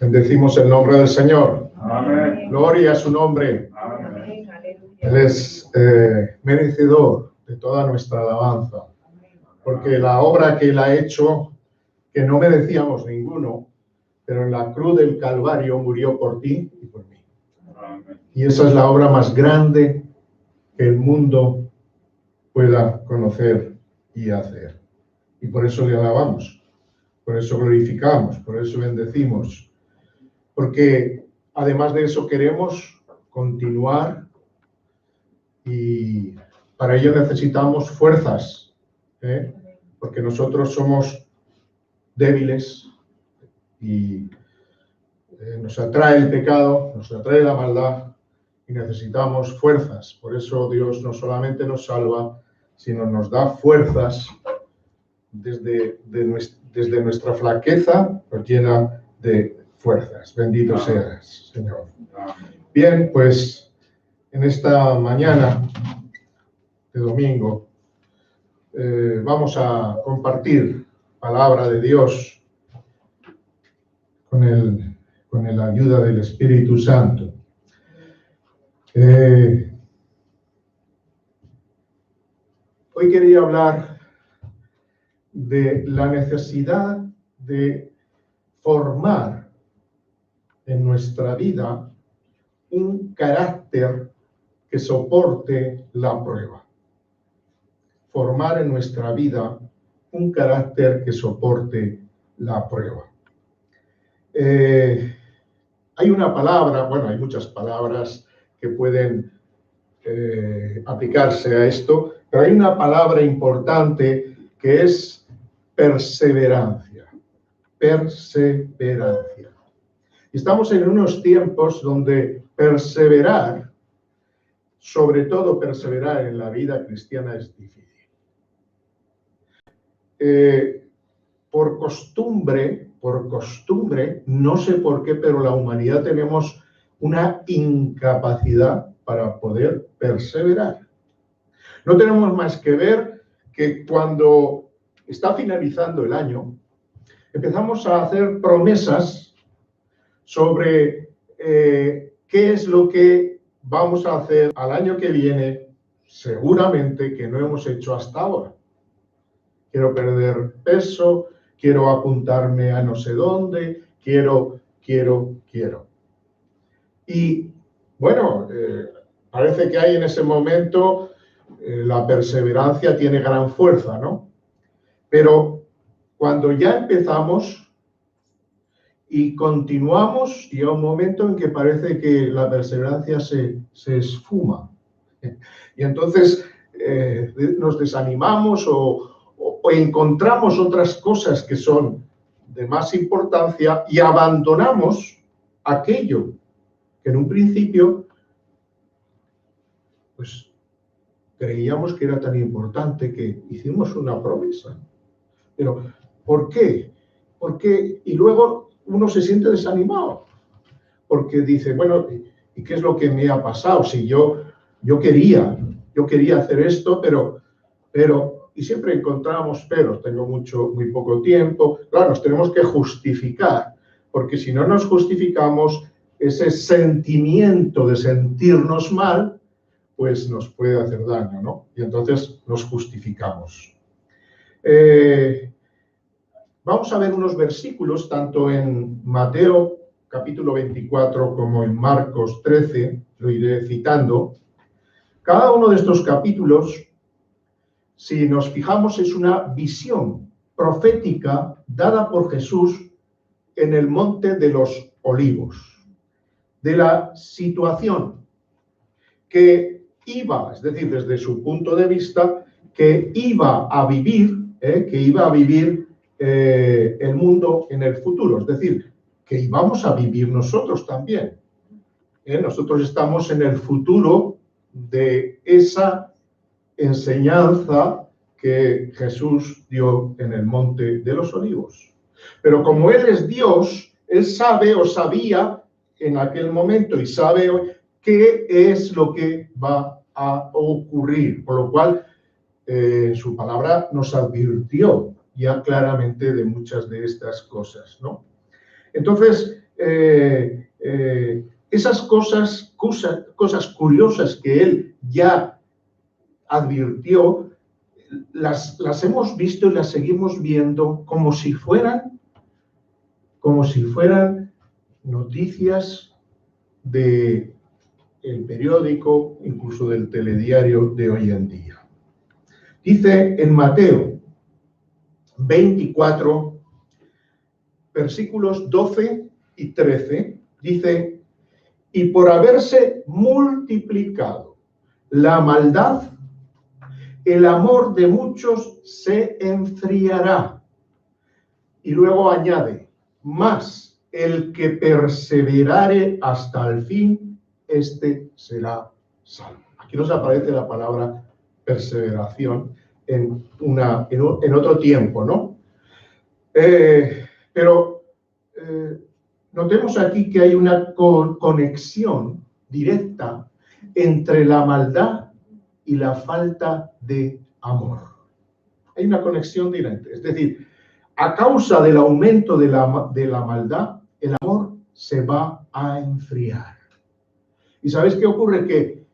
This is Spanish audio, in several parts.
Bendecimos el nombre del Señor. Amén. Gloria a su nombre. Amén. Él es merecedor de toda nuestra alabanza. Porque la obra que Él ha hecho, que no merecíamos ninguno, pero en la cruz del Calvario murió por ti y por mí. Amén. Y esa es la obra más grande que el mundo pueda conocer y hacer. Y por eso le alabamos, por eso glorificamos, por eso bendecimos. Porque además de eso queremos continuar y para ello necesitamos fuerzas, porque nosotros somos débiles y nos atrae el pecado, nos atrae la maldad y necesitamos fuerzas. Por eso Dios no solamente nos salva, sino nos da fuerzas desde nuestra flaqueza, nos llena de fuerzas. Bendito seas, Señor. Bien, pues en esta mañana de domingo vamos a compartir palabra de Dios con la ayuda del Espíritu Santo. Hoy quería hablar de la necesidad de formar en nuestra vida un carácter que soporte la prueba. Formar en nuestra vida un carácter que soporte la prueba. Hay una palabra, bueno, hay muchas palabras que pueden aplicarse a esto, pero hay una palabra importante que es perseverancia. Perseverancia. Estamos en unos tiempos donde perseverar, sobre todo perseverar en la vida cristiana, es difícil. Por costumbre, no sé por qué, pero la humanidad tenemos una incapacidad para poder perseverar. No tenemos más que ver que cuando está finalizando el año, empezamos a hacer promesas sobre qué es lo que vamos a hacer al año que viene, seguramente que no hemos hecho hasta ahora. Quiero perder peso, quiero apuntarme a no sé dónde, quiero. Y bueno, parece que hay en ese momento la perseverancia tiene gran fuerza, ¿no? Pero cuando ya empezamos y continuamos, llega un momento en que parece que la perseverancia se esfuma. Y entonces nos desanimamos o encontramos otras cosas que son de más importancia y abandonamos aquello que en un principio pues creíamos que era tan importante que hicimos una promesa. Pero ¿por qué? Porque y luego uno se siente desanimado porque dice, bueno, ¿y qué es lo que me ha pasado? Si yo quería hacer esto, pero y siempre encontramos peros, tengo muy poco tiempo. Claro, nos tenemos que justificar, porque si no nos justificamos, ese sentimiento de sentirnos mal, pues nos puede hacer daño, ¿no? Y entonces nos justificamos. Vamos a ver unos versículos, tanto en Mateo capítulo 24 como en Marcos 13, lo iré citando. Cada uno de estos capítulos, si nos fijamos, es una visión profética dada por Jesús en el Monte de los Olivos, de la situación que iba, es decir, desde su punto de vista, que iba a vivir el mundo en el futuro, es decir, que íbamos a vivir nosotros también. Nosotros estamos en el futuro de esa enseñanza que Jesús dio en el Monte de los Olivos. Pero como Él es Dios, Él sabe o sabía en aquel momento y sabe hoy qué es lo que va a ocurrir, por lo cual su palabra nos advirtió ya claramente de muchas de estas cosas, ¿no? Entonces, esas cosas curiosas que él ya advirtió, las hemos visto y las seguimos viendo como si fueran noticias del periódico, incluso del telediario de hoy en día. Dice en Mateo 24, versículos 12 y 13, dice: y por haberse multiplicado la maldad, el amor de muchos se enfriará. Y luego añade: mas el que perseverare hasta el fin, este será salvo. Aquí nos aparece la palabra perseveración en otro tiempo, ¿no? Pero notemos aquí que hay una conexión directa entre la maldad y la falta de amor. Hay una conexión directa. Es decir, a causa del aumento de la maldad, el amor se va a enfriar. ¿Y sabéis qué ocurre? Que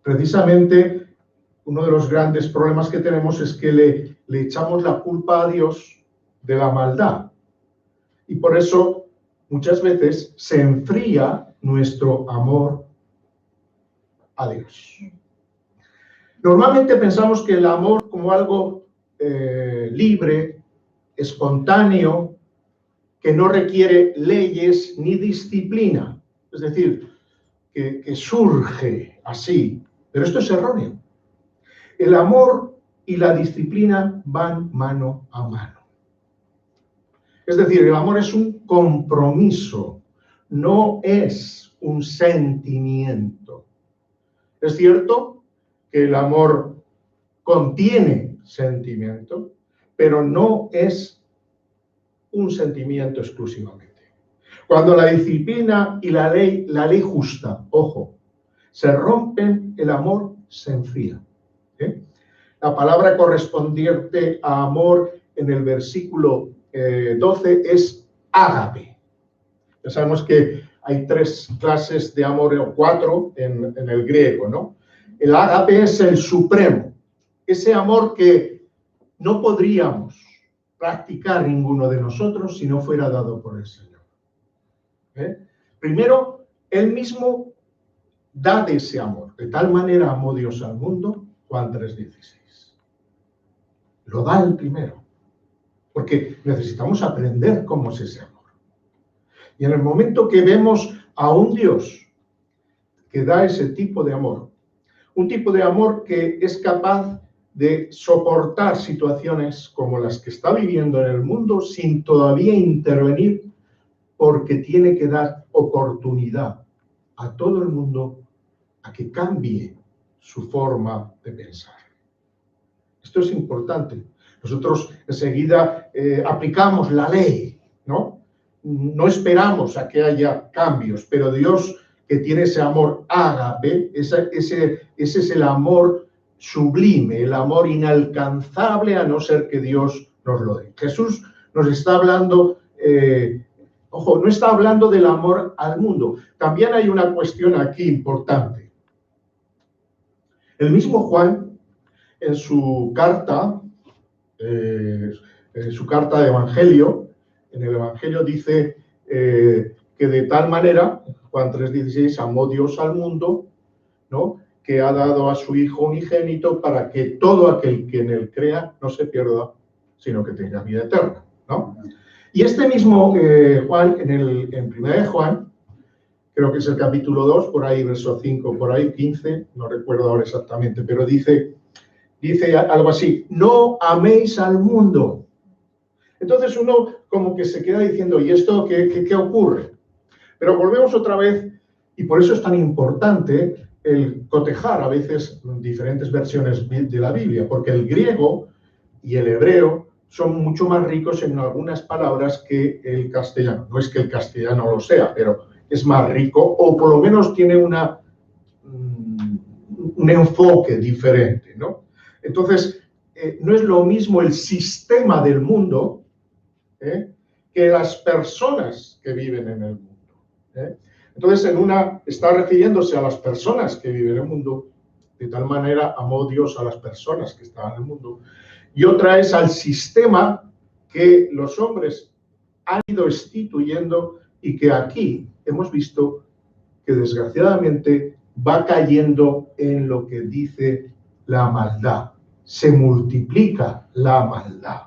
precisamente uno de los grandes problemas que tenemos es que le echamos la culpa a Dios de la maldad. Y por eso muchas veces se enfría nuestro amor a Dios. Normalmente pensamos que el amor como algo libre, espontáneo, que no requiere leyes ni disciplina. Es decir, que surge así. Pero esto es erróneo. El amor y la disciplina van mano a mano. Es decir, el amor es un compromiso, no es un sentimiento. Es cierto que el amor contiene sentimiento, pero no es un sentimiento exclusivamente. Cuando la disciplina y la ley justa, ojo, se rompen, el amor se enfría. La palabra correspondiente a amor en el versículo 12 es ágape. Ya sabemos que hay 3 clases de amor, o 4 en el griego, ¿no? El ágape es el supremo, ese amor que no podríamos practicar ninguno de nosotros si no fuera dado por el Señor. Primero, Él mismo da de ese amor. De tal manera amó Dios al mundo, Juan 3:16. Lo da Él primero, porque necesitamos aprender cómo es ese amor. Y en el momento que vemos a un Dios que da ese tipo de amor, un tipo de amor que es capaz de soportar situaciones como las que está viviendo en el mundo sin todavía intervenir, porque tiene que dar oportunidad a todo el mundo a que cambie su forma de pensar. Esto es importante. Nosotros enseguida aplicamos la ley, ¿no? No esperamos a que haya cambios, pero Dios, que tiene ese amor ágape, ese es el amor sublime, el amor inalcanzable a no ser que Dios nos lo dé. Jesús nos está hablando, ojo, no está hablando del amor al mundo. También hay una cuestión aquí importante. El mismo Juan, en su carta de Evangelio, en el Evangelio dice que de tal manera, Juan 3:16, amó Dios al mundo, ¿no?, que ha dado a su Hijo unigénito para que todo aquel que en él crea no se pierda, sino que tenga vida eterna, ¿no? Y este mismo Juan, en 1 de Juan, creo que es el capítulo 2, por ahí, verso 5, por ahí, 15, no recuerdo ahora exactamente, pero dice algo así: no améis al mundo. Entonces uno como que se queda diciendo, ¿y esto qué ocurre? Pero volvemos otra vez, y por eso es tan importante el cotejar a veces diferentes versiones de la Biblia, porque el griego y el hebreo son mucho más ricos en algunas palabras que el castellano. No es que el castellano lo sea, pero es más rico o por lo menos tiene un enfoque diferente, ¿no? Entonces, no es lo mismo el sistema del mundo que las personas que viven en el mundo. Entonces, está refiriéndose a las personas que viven en el mundo, de tal manera amó Dios a las personas que estaban en el mundo, y otra es al sistema que los hombres han ido instituyendo y que aquí hemos visto que desgraciadamente va cayendo en lo que dice la maldad. Se multiplica la maldad.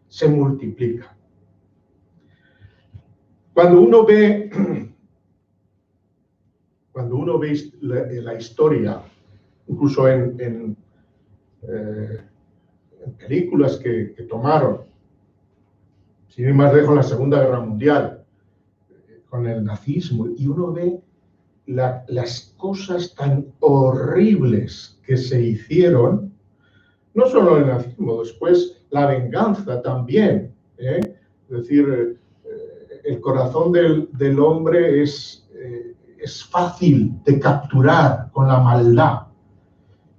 Se multiplica. Cuando uno ve la historia, incluso en películas que tomaron, sin ir más lejos, la Segunda Guerra Mundial, con el nazismo, y uno ve las cosas tan horribles que se hicieron, no solo el nazismo, después la venganza también, es decir, el corazón del hombre es fácil de capturar con la maldad,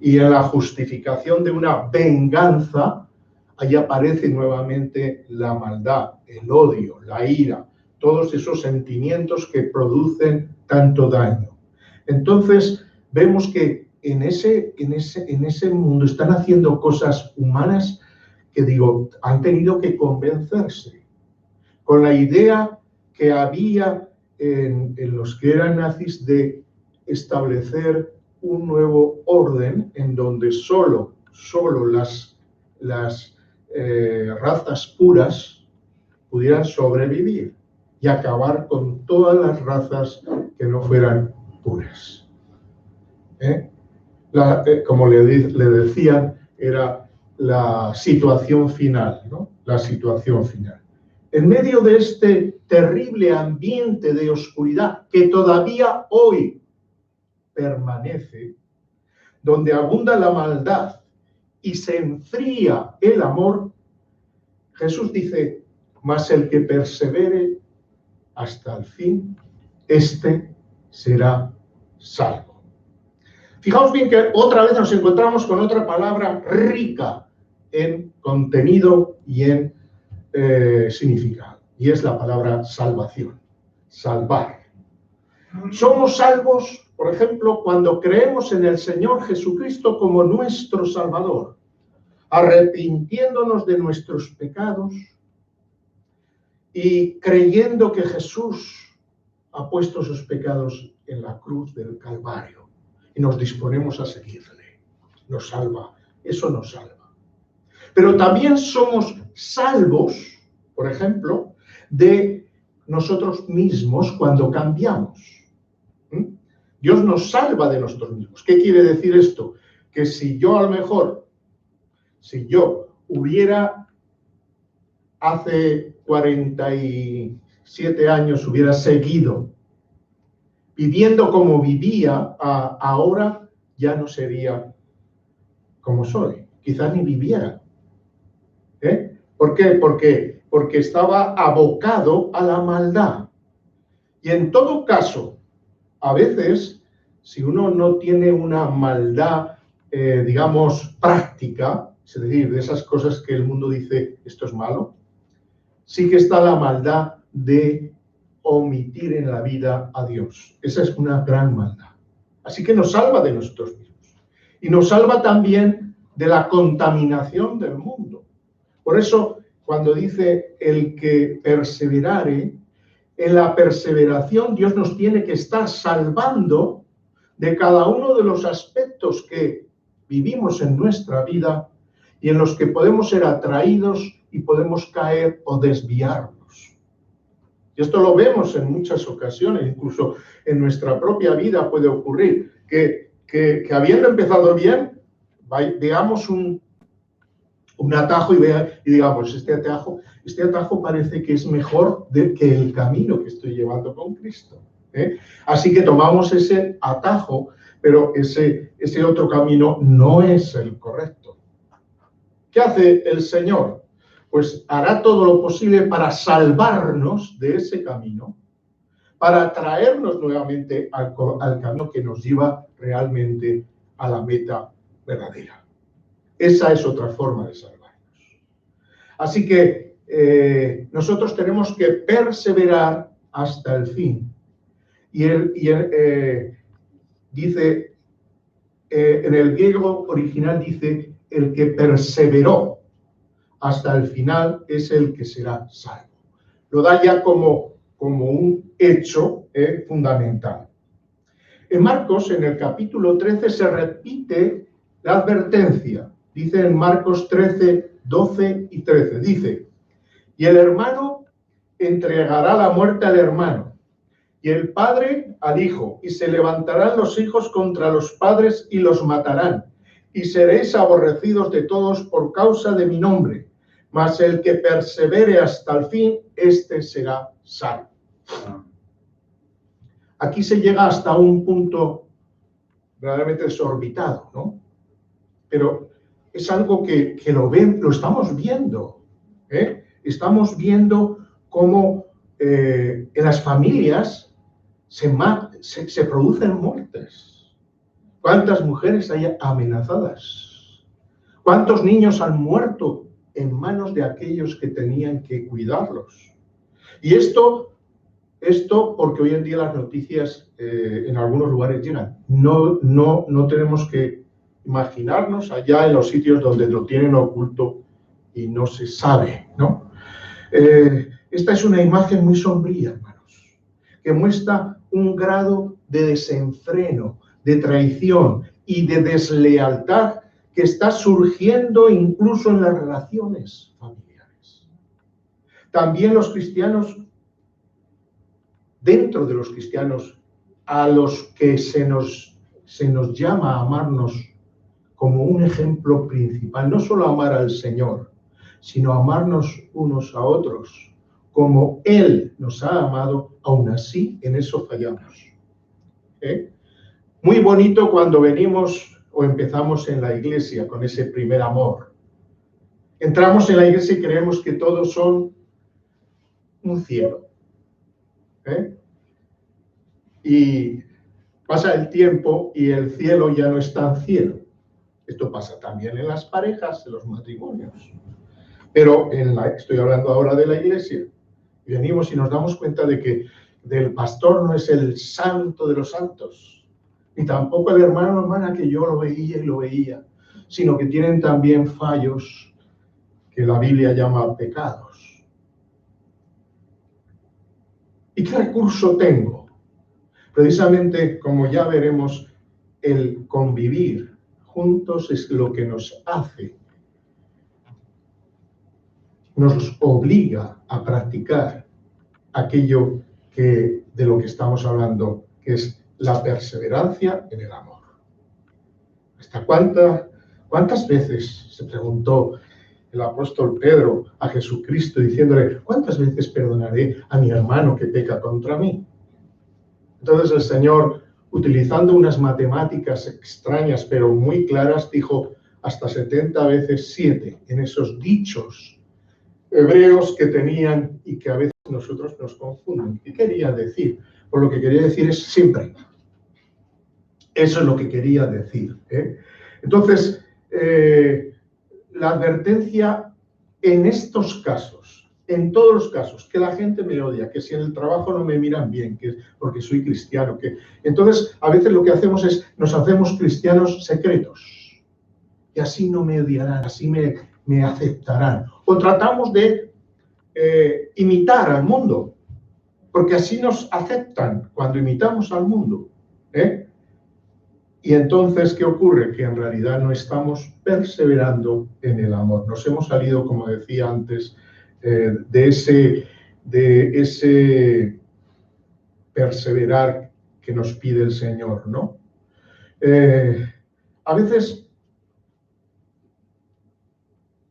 y en la justificación de una venganza, ahí aparece nuevamente la maldad, el odio, la ira, todos esos sentimientos que producen tanto daño. Entonces, vemos que en ese mundo están haciendo cosas humanas que, han tenido que convencerse con la idea que había en los que eran nazis de establecer un nuevo orden en donde solo las razas puras pudieran sobrevivir y acabar con todas las razas que no fueran puras. Como le decían, era la situación final, ¿no? La situación final. En medio de este terrible ambiente de oscuridad que todavía hoy permanece, donde abunda la maldad y se enfría el amor, Jesús dice: mas el que persevere hasta el fin, este será salvo. Fijaos bien que otra vez nos encontramos con otra palabra rica en contenido y en significado, y es la palabra salvación, salvar. Somos salvos, por ejemplo, cuando creemos en el Señor Jesucristo como nuestro Salvador, arrepintiéndonos de nuestros pecados y creyendo que Jesús ha puesto sus pecados en la cruz del Calvario y nos disponemos a seguirle. Nos salva, eso nos salva. Pero también somos salvos, por ejemplo, de nosotros mismos cuando cambiamos. Dios nos salva de nosotros mismos. ¿Qué quiere decir esto? Que si yo hubiera hace 47 años hubiera seguido viviendo como vivía, ahora ya no sería como soy. Quizás ni viviera. ¿Por qué? Porque estaba abocado a la maldad. Y en todo caso, a veces, si uno no tiene una maldad, práctica, es decir, de esas cosas que el mundo dice, esto es malo, sí que está la maldad de omitir en la vida a Dios. Esa es una gran maldad. Así que nos salva de nosotros mismos. Y nos salva también de la contaminación del mundo. Por eso, cuando dice el que perseverare, en la perseveración Dios nos tiene que estar salvando de cada uno de los aspectos que vivimos en nuestra vida y en los que podemos ser atraídos y podemos caer o desviarnos. Y esto lo vemos en muchas ocasiones, incluso en nuestra propia vida puede ocurrir, que habiendo empezado bien, veamos un atajo y digamos, este atajo parece que es mejor que el camino que estoy llevando con Cristo. Así que tomamos ese atajo, pero ese otro camino no es el correcto. ¿Qué hace el Señor? pues hará todo lo posible para salvarnos de ese camino, para traernos nuevamente al camino que nos lleva realmente a la meta verdadera. Esa es otra forma de salvarnos. Así que nosotros tenemos que perseverar hasta el fin. Y dice, en el griego original dice, el que perseveró hasta el final es el que será salvo. Lo da ya como un hecho fundamental. En Marcos, en el capítulo 13, se repite la advertencia. Dice en Marcos 13, 12 y 13. Dice, y el hermano entregará la muerte al hermano, y el padre al hijo, y se levantarán los hijos contra los padres y los matarán, y seréis aborrecidos de todos por causa de mi nombre, mas el que persevere hasta el fin, éste será salvo. Aquí se llega hasta un punto verdaderamente desorbitado, ¿no? Pero es algo que lo estamos viendo, ¿eh? Estamos viendo cómo en las familias se producen muertes. ¿Cuántas mujeres hay amenazadas? ¿Cuántos niños han muerto en manos de aquellos que tenían que cuidarlos? Y esto porque hoy en día las noticias en algunos lugares llegan. No tenemos que imaginarnos allá en los sitios donde lo tienen oculto y no se sabe, ¿no? Esta es una imagen muy sombría, hermanos, que muestra un grado de desenfreno, de traición y de deslealtad que está surgiendo incluso en las relaciones familiares. También los cristianos, dentro de los cristianos, a los que se nos llama a amarnos como un ejemplo principal, no solo amar al Señor, sino amarnos unos a otros, como Él nos ha amado, aún así en eso fallamos. Muy bonito cuando venimos o empezamos en la iglesia con ese primer amor. Entramos en la iglesia y creemos que todos son un cielo. Y pasa el tiempo y el cielo ya no es tan cielo. Esto pasa también en las parejas, en los matrimonios. Pero estoy hablando ahora de la iglesia. Y venimos y nos damos cuenta de que el pastor no es el santo de los santos, ni tampoco el hermano o hermana que yo lo veía, sino que tienen también fallos que la Biblia llama pecados. ¿Y qué recurso tengo? Precisamente, como ya veremos, el convivir juntos es lo que nos obliga a practicar aquello de lo que estamos hablando, que es la perseverancia en el amor. ¿Hasta cuántas veces se preguntó el apóstol Pedro a Jesucristo diciéndole, ¿cuántas veces perdonaré a mi hermano que peca contra mí? Entonces el Señor, utilizando unas matemáticas extrañas pero muy claras, dijo hasta 70 veces 7 en esos dichos hebreos que tenían y que a veces nosotros nos confunden. ¿Qué quería decir? Pues lo que quería decir es siempre. Eso es lo que quería decir. Entonces, la advertencia en estos casos, en todos los casos, que la gente me odia, que si en el trabajo no me miran bien, que porque soy cristiano, entonces a veces lo que hacemos es, nos hacemos cristianos secretos. Y así no me odiarán, así me aceptarán. O tratamos de imitar al mundo, porque así nos aceptan cuando imitamos al mundo. Y entonces, ¿qué ocurre? Que en realidad no estamos perseverando en el amor. Nos hemos salido, como decía antes, de ese perseverar que nos pide el Señor, ¿no? A veces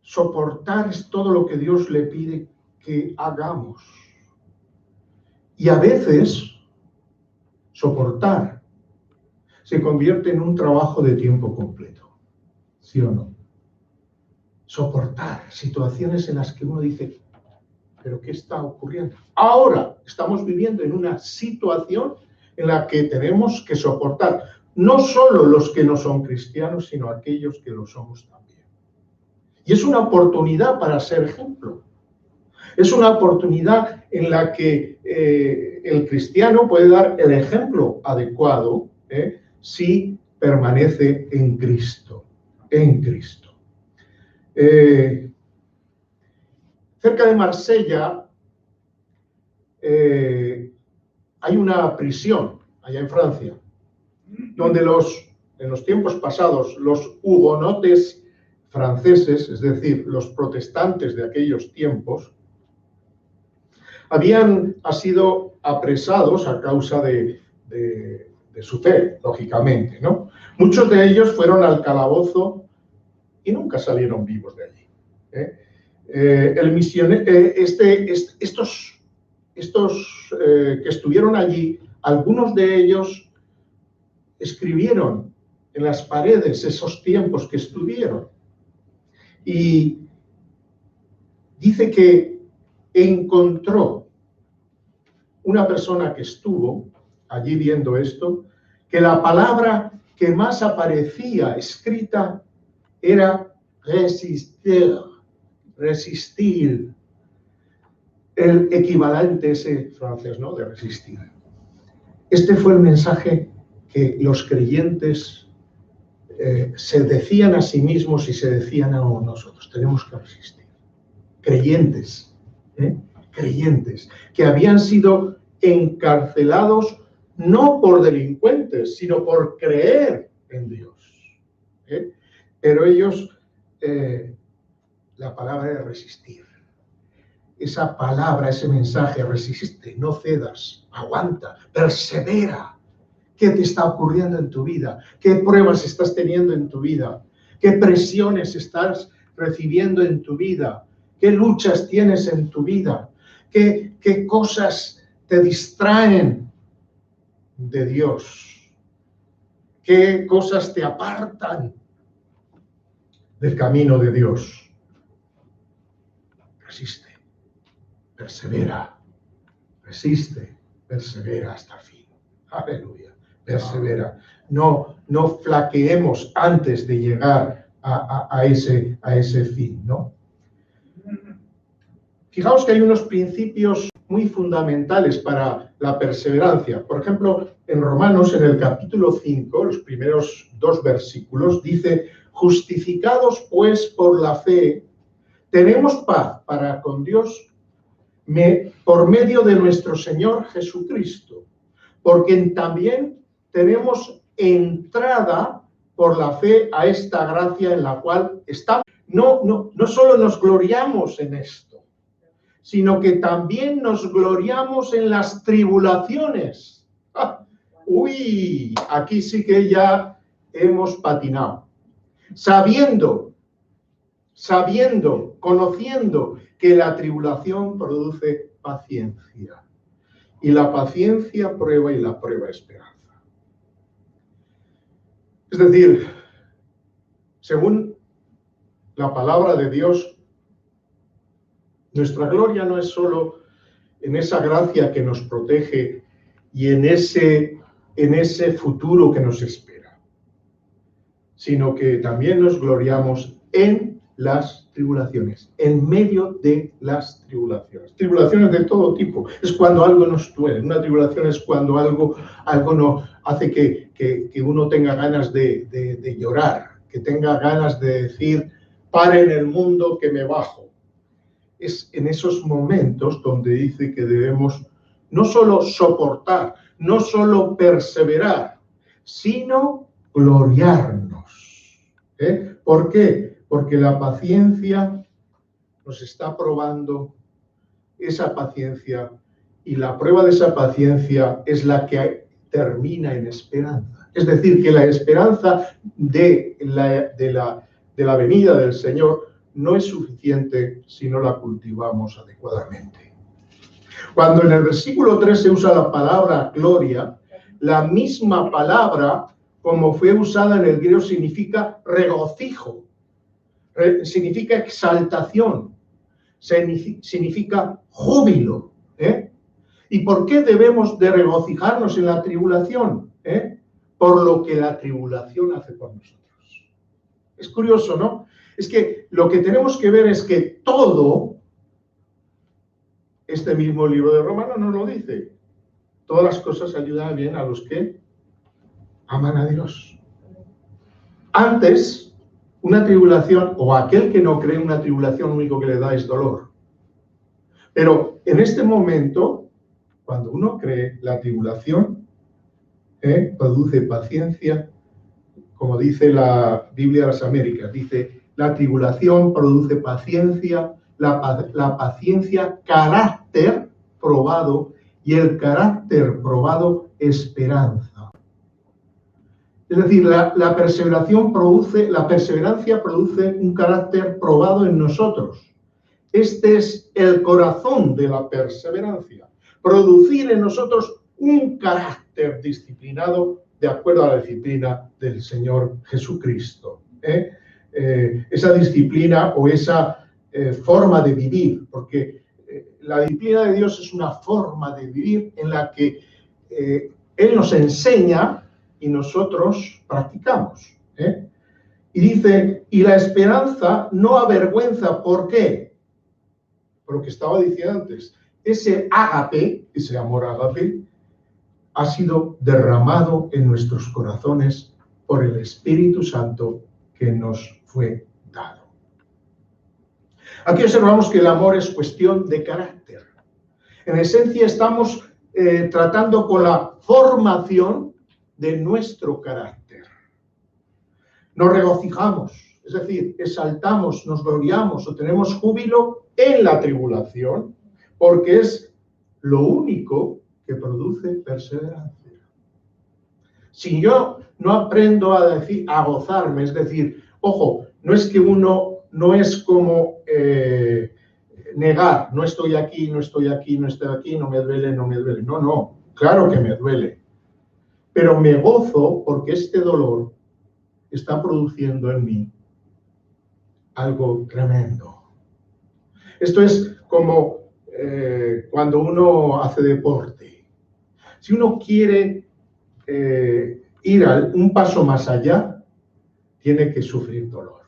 soportar es todo lo que Dios le pide que hagamos. Y a veces soportar se convierte en un trabajo de tiempo completo. ¿Sí o no? soportar situaciones en las que uno dice, ¿pero qué está ocurriendo? Ahora estamos viviendo en una situación en la que tenemos que soportar no solo los que no son cristianos, sino aquellos que lo somos también. Y es una oportunidad para ser ejemplo. Es una oportunidad en la que el cristiano puede dar el ejemplo adecuado si permanece en Cristo. En Cristo. Cerca de Marsella hay una prisión, allá en Francia, donde en los tiempos pasados los hugonotes franceses, es decir, los protestantes de aquellos tiempos, habían sido apresados a causa de su fe, lógicamente, ¿no? Muchos de ellos fueron al calabozo y nunca salieron vivos de allí. Estos que estuvieron allí, algunos de ellos escribieron en las paredes esos tiempos que estuvieron. Y dice que encontró una persona que estuvo allí viendo esto, que la palabra que más aparecía escrita era resistir, resistir, el equivalente ese francés, ¿no?, de resistir. Este fue el mensaje que los creyentes se decían a sí mismos y se decían a nosotros. Tenemos que resistir. Creyentes, creyentes, que habían sido encarcelados no por delincuentes, sino por creer en Dios. Pero ellos, la palabra es resistir. Esa palabra, ese mensaje, resiste, no cedas, aguanta, persevera. ¿Qué te está ocurriendo en tu vida? ¿Qué pruebas estás teniendo en tu vida? ¿Qué presiones estás recibiendo en tu vida? ¿Qué luchas tienes en tu vida? ¿Qué cosas te distraen de Dios? ¿Qué cosas te apartan del camino de Dios? Resiste, persevera, resiste, persevera hasta el fin. Aleluya, persevera. No flaqueemos antes de llegar a ese fin, ¿no? Fijaos que hay unos principios muy fundamentales para la perseverancia. Por ejemplo, en Romanos, en el capítulo 5, los primeros 2 versículos, dice: justificados pues por la fe, tenemos paz para con Dios por medio de nuestro Señor Jesucristo, porque también tenemos entrada por la fe a esta gracia en la cual estamos. No solo nos gloriamos en esto, sino que también nos gloriamos en las tribulaciones. Uy, aquí sí que ya hemos patinado. Sabiendo, conociendo que la tribulación produce paciencia. Y la paciencia prueba y la prueba esperanza. Es decir, según la palabra de Dios, nuestra gloria no es solo en esa gracia que nos protege y en ese futuro que nos espera, sino que también nos gloriamos en las tribulaciones, en medio de las tribulaciones. Tribulaciones de todo tipo. Es cuando algo nos duele. Una tribulación es cuando algo no hace que uno tenga ganas de llorar, que tenga ganas de decir: paren el mundo que me bajo. Es en esos momentos donde dice que debemos no solo soportar, no solo perseverar, sino gloriarnos. ¿Por qué? Porque la paciencia nos está probando esa paciencia, y la prueba de esa paciencia es la que termina en esperanza. Es decir, que la esperanza de la venida del Señor no es suficiente si no la cultivamos adecuadamente. Cuando en el versículo 3 se usa la palabra gloria, la misma palabra, como fue usada en el griego, significa regocijo. significa exaltación, significa júbilo. ¿Y por qué debemos de regocijarnos en la tribulación? Por lo que la tribulación hace por nosotros. Es curioso, ¿no? Es que lo que tenemos que ver es que todo, este mismo libro de Romanos nos lo dice, todas las cosas ayudan bien a los que aman a Dios. Antes, una tribulación, o aquel que no cree, una tribulación, lo único que le da es dolor. Pero en este momento, cuando uno cree, la tribulación produce paciencia, como dice la Biblia de las Américas, dice, la tribulación produce paciencia, la paciencia carácter probado, y el carácter probado esperanza. Es decir, la perseverancia produce un carácter probado en nosotros. Este es el corazón de la perseverancia. Producir en nosotros un carácter disciplinado de acuerdo a la disciplina del Señor Jesucristo. Esa disciplina o esa forma de vivir, porque la disciplina de Dios es una forma de vivir en la que Él nos enseña y nosotros practicamos. Y dice, y la esperanza no avergüenza. ¿Por qué? Por lo que estaba diciendo antes. Ese ágape, ese amor ágape, ha sido derramado en nuestros corazones por el Espíritu Santo que nos fue dado. Aquí observamos que el amor es cuestión de carácter. En esencia estamos tratando con la formación de nuestro carácter. Nos regocijamos, es decir, exaltamos, nos gloriamos o tenemos júbilo en la tribulación, porque es lo único que produce perseverancia. Si yo no aprendo a gozarme, es decir, ojo, no es que uno, no es como negar, no estoy aquí, no estoy aquí, no estoy aquí, no me duele, no me duele. No, no, claro que me duele. Pero me gozo porque este dolor está produciendo en mí algo tremendo. Esto es como cuando uno hace deporte. Si uno quiere ir un paso más allá, tiene que sufrir dolor.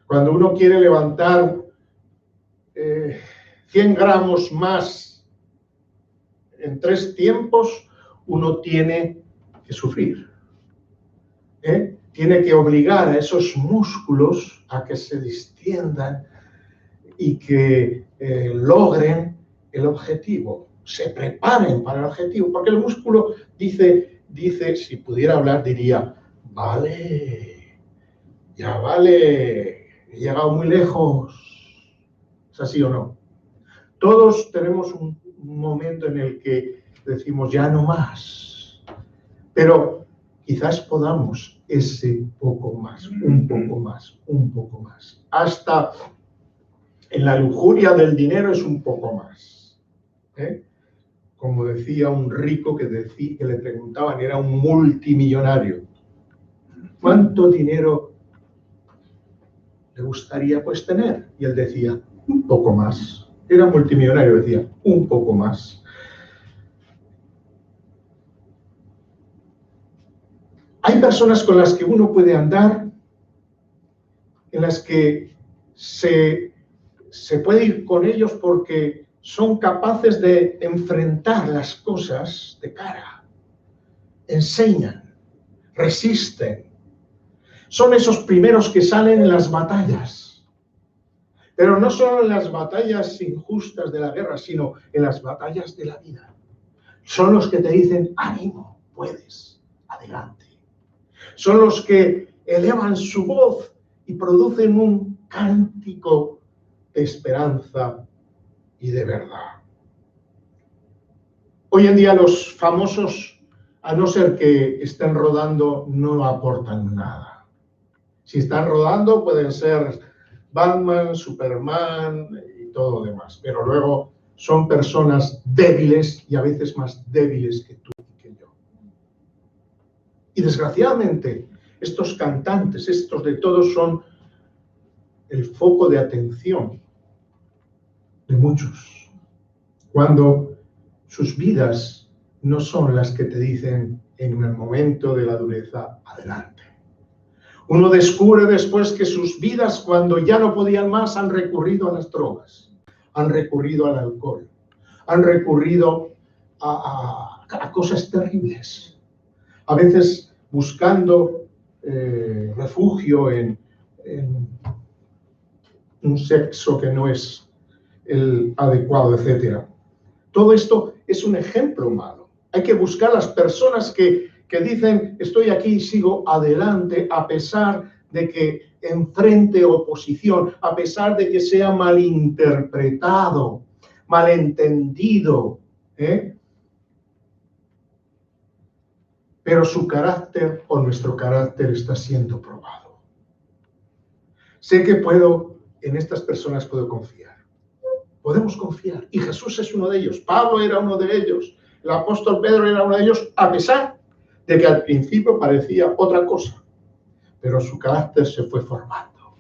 Cuando uno quiere levantar 100 gramos más en 3 tiempos, uno tiene que sufrir. Tiene que obligar a esos músculos a que se distiendan y que logren el objetivo, se preparen para el objetivo, porque el músculo dice, si pudiera hablar, diría, vale, ya vale, he llegado muy lejos. ¿Es así o no? Todos tenemos un momento en el que decimos, ya no más, pero quizás podamos ese poco más, un poco más, un poco más. Hasta en la lujuria del dinero es un poco más. Como decía un rico que le preguntaban, era un multimillonario, ¿cuánto dinero le gustaría pues tener? Y él decía, un poco más. Era multimillonario, decía, un poco más. Hay personas con las que uno puede andar, en las que se puede ir con ellos porque son capaces de enfrentar las cosas de cara, enseñan, resisten. Son esos primeros que salen en las batallas, pero no solo en las batallas injustas de la guerra, sino en las batallas de la vida. Son los que te dicen, ánimo, puedes, adelante. Son los que elevan su voz y producen un cántico de esperanza y de verdad. Hoy en día los famosos, a no ser que estén rodando, no aportan nada. Si están rodando pueden ser Batman, Superman y todo lo demás, pero luego son personas débiles y a veces más débiles que tú y que yo. Y desgraciadamente estos cantantes, estos de todos son el foco de atención de muchos, cuando sus vidas no son las que te dicen en el momento de la dureza, adelante. Uno descubre después que sus vidas, cuando ya no podían más, han recurrido a las drogas, han recurrido al alcohol, han recurrido a cosas terribles, a veces buscando refugio en un sexo que no es el adecuado, etc. Todo esto es un ejemplo malo. Hay que buscar las personas que dicen, estoy aquí y sigo adelante a pesar de que enfrente oposición, a pesar de que sea malinterpretado, malentendido, pero su carácter o nuestro carácter está siendo probado. Sé que en estas personas puedo confiar. Podemos confiar. Y Jesús es uno de ellos. Pablo era uno de ellos. El apóstol Pedro era uno de ellos, a pesar de que al principio parecía otra cosa. Pero su carácter se fue formando.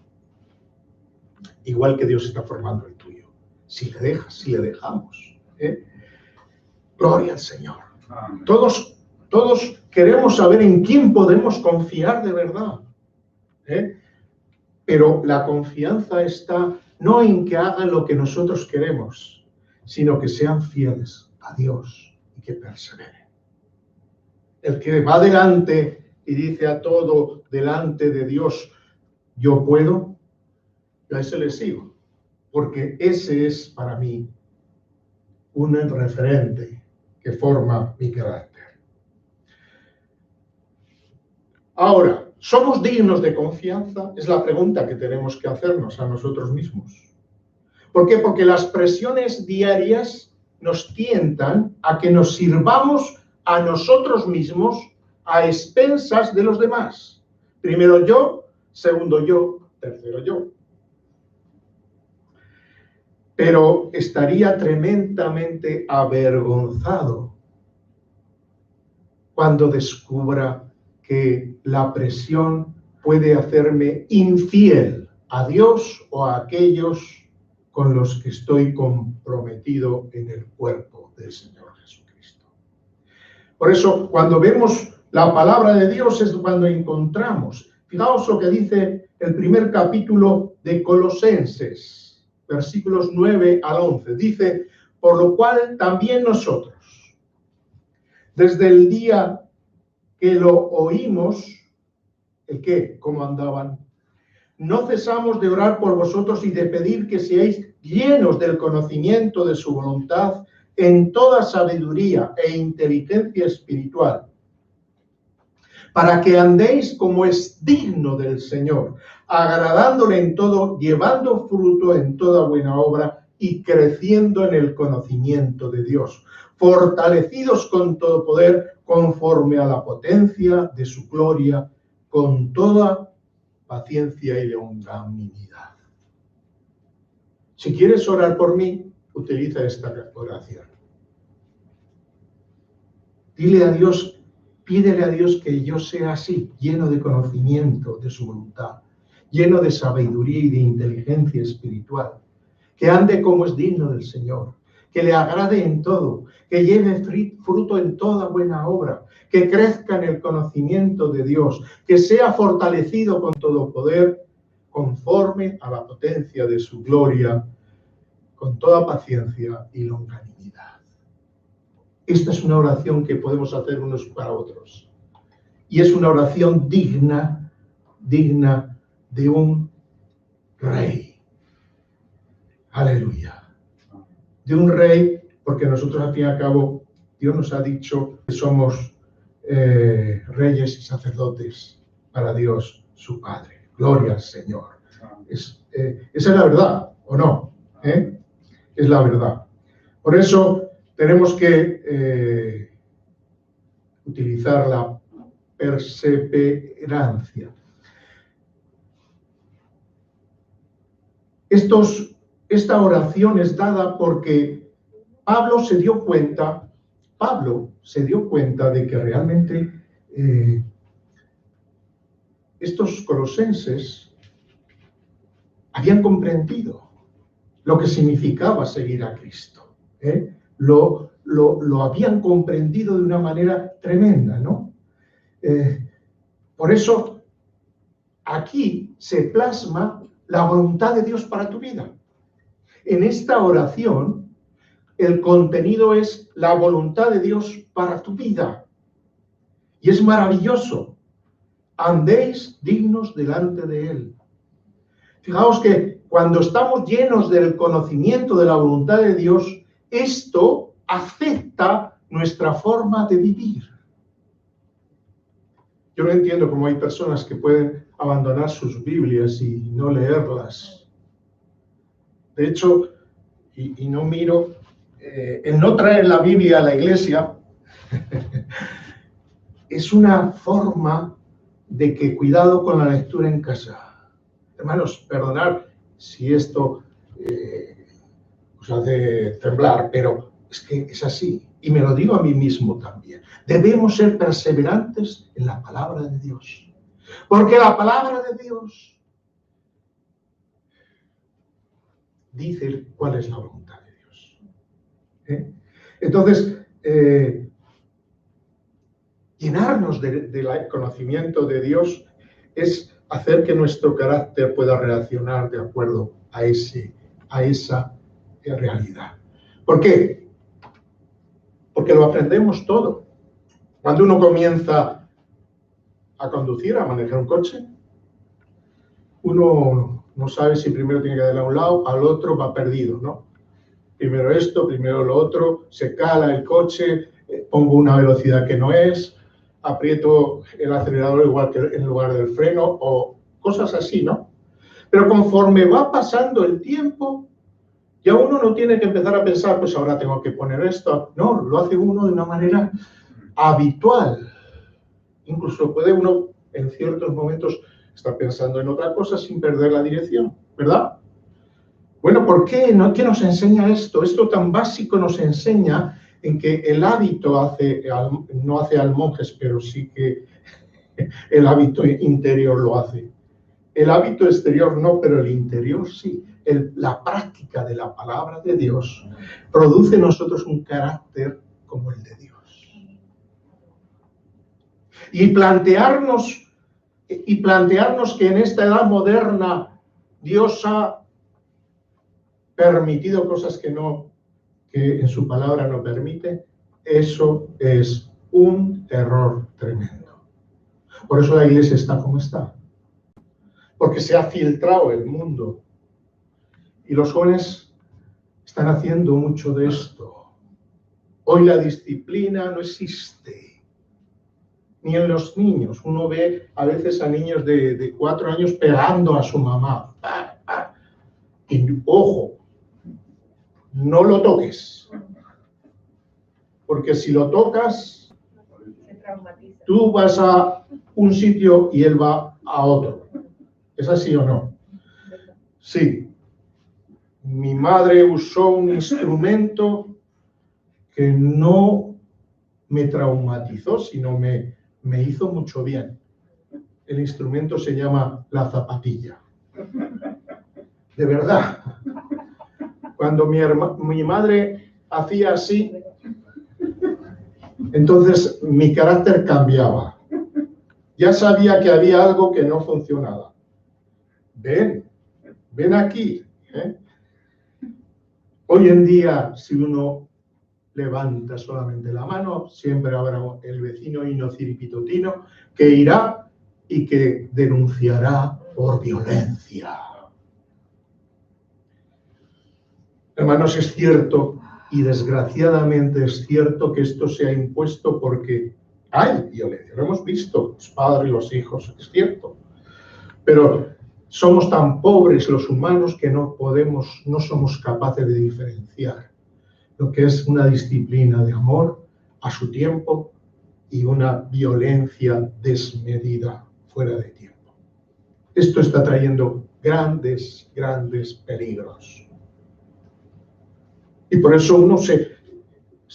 Igual que Dios está formando el tuyo. Si le dejas, si le dejamos. Gloria al Señor. Amén. Todos queremos saber en quién podemos confiar de verdad. Pero la confianza está no en que hagan lo que nosotros queremos, sino que sean fieles a Dios y que perseveren. El que va delante y dice a todo delante de Dios, yo puedo, yo a ese le sigo, porque ese es para mí un referente que forma mi carácter. Ahora, ¿somos dignos de confianza? Es la pregunta que tenemos que hacernos a nosotros mismos. ¿Por qué? Porque las presiones diarias nos tientan a que nos sirvamos a nosotros mismos a expensas de los demás. Primero yo, segundo yo, tercero yo. Pero estaría tremendamente avergonzado cuando descubra que la presión puede hacerme infiel a Dios o a aquellos con los que estoy comprometido en el cuerpo del Señor Jesucristo. Por eso, cuando vemos la palabra de Dios es cuando encontramos, fijaos lo que dice el primer capítulo de Colosenses, versículos 9 al 11. Dice, por lo cual también nosotros, desde el día que lo oímos, ¿el qué? ¿Cómo andaban? No cesamos de orar por vosotros y de pedir que seáis llenos del conocimiento de su voluntad en toda sabiduría e inteligencia espiritual, para que andéis como es digno del Señor, agradándole en todo, llevando fruto en toda buena obra y creciendo en el conocimiento de Dios, fortalecidos con todo poder, conforme a la potencia de su gloria, con toda paciencia y longanimidad. Si quieres orar por mí, utiliza esta oración. Dile a Dios, pídele a Dios que yo sea así, lleno de conocimiento de su voluntad, lleno de sabiduría y de inteligencia espiritual, que ande como es digno del Señor, que le agrade en todo, que lleve fruto en toda buena obra, que crezca en el conocimiento de Dios, que sea fortalecido con todo poder, conforme a la potencia de su gloria, con toda paciencia y longanimidad. Esta es una oración que podemos hacer unos para otros. Y es una oración digna de un rey. Aleluya. De un rey, porque nosotros al fin y al cabo, Dios nos ha dicho que somos reyes y sacerdotes para Dios, su Padre. Gloria al Señor. Esa es la verdad, ¿o no? Es la verdad. Por eso tenemos que utilizar la perseverancia. Esta oración es dada porque Pablo se dio cuenta de que realmente estos colosenses habían comprendido lo que significaba seguir a Cristo. Lo habían comprendido de una manera tremenda, ¿no? Por eso, aquí se plasma la voluntad de Dios para tu vida. En esta oración, el contenido es la voluntad de Dios para tu vida. Y es maravilloso. Andéis dignos delante de Él. Fijaos que cuando estamos llenos del conocimiento de la voluntad de Dios, esto afecta nuestra forma de vivir. Yo no entiendo cómo hay personas que pueden abandonar sus Biblias y no leerlas. De hecho, y no miro, el no traer la Biblia a la iglesia es una forma de que cuidado con la lectura en casa. Hermanos, perdonad si esto os hace temblar, pero es que es así. Y me lo digo a mí mismo también. Debemos ser perseverantes en la palabra de Dios. Porque la palabra de Dios dice cuál es la voluntad de Dios. Entonces, llenarnos del conocimiento de Dios es hacer que nuestro carácter pueda reaccionar de acuerdo a esa realidad. ¿Por qué? Porque lo aprendemos todo. Cuando uno comienza a conducir, a manejar un coche, uno no sabe si primero tiene que darle a un lado, al otro, va perdido, ¿no? Primero esto, primero lo otro, se cala el coche, pongo una velocidad que no es, aprieto el acelerador igual que en lugar del freno, o cosas así, ¿no? Pero conforme va pasando el tiempo, ya uno no tiene que empezar a pensar, pues ahora tengo que poner esto. No, lo hace uno de una manera habitual. Incluso puede uno, en ciertos momentos, estar pensando en otra cosa sin perder la dirección, ¿verdad? Bueno, ¿por qué? ¿Qué nos enseña esto? Esto tan básico nos enseña en que el hábito no hace al monje, pero sí que el hábito interior lo hace. El hábito exterior no, pero el interior sí. La práctica de la palabra de Dios produce en nosotros un carácter como el de Dios. Y plantearnos que en esta edad moderna Dios ha permitido cosas que en su palabra no permite, eso es un error tremendo. Por eso la iglesia está como está. Porque se ha filtrado el mundo. Y los jóvenes están haciendo mucho de esto. Hoy la disciplina no existe. Ni en los niños. Uno ve a veces a niños de 4 años pegando a su mamá. Y ojo, no lo toques. Porque si lo tocas, tú vas a un sitio y él va a otro. ¿Es así o no? Sí. Mi madre usó un instrumento que no me traumatizó, sino me hizo mucho bien. El instrumento se llama la zapatilla. De verdad. Cuando mi madre hacía así, entonces mi carácter cambiaba. Ya sabía que había algo que no funcionaba. Ven aquí. Hoy en día, si uno levanta solamente la mano, siempre habrá el vecino inociripitotino que irá y que denunciará por violencia. Hermanos, es cierto, y desgraciadamente es cierto que esto se ha impuesto porque hay violencia. Lo hemos visto, los padres, los hijos, es cierto. Pero somos tan pobres los humanos que no somos capaces de diferenciar lo que es una disciplina de amor a su tiempo y una violencia desmedida fuera de tiempo. Esto está trayendo grandes peligros. Y por eso uno se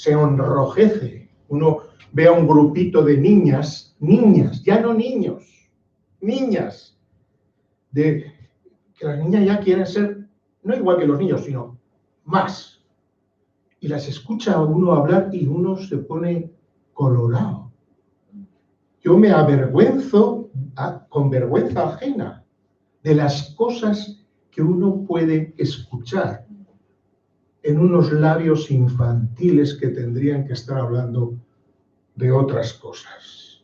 enrojece. Uno ve a un grupito de niñas, ya no niños, niñas, de que las niñas ya quieren ser, no igual que los niños, sino más. Y las escucha a uno hablar y uno se pone colorado. Yo me avergüenzo, con vergüenza ajena, de las cosas que uno puede escuchar en unos labios infantiles que tendrían que estar hablando de otras cosas.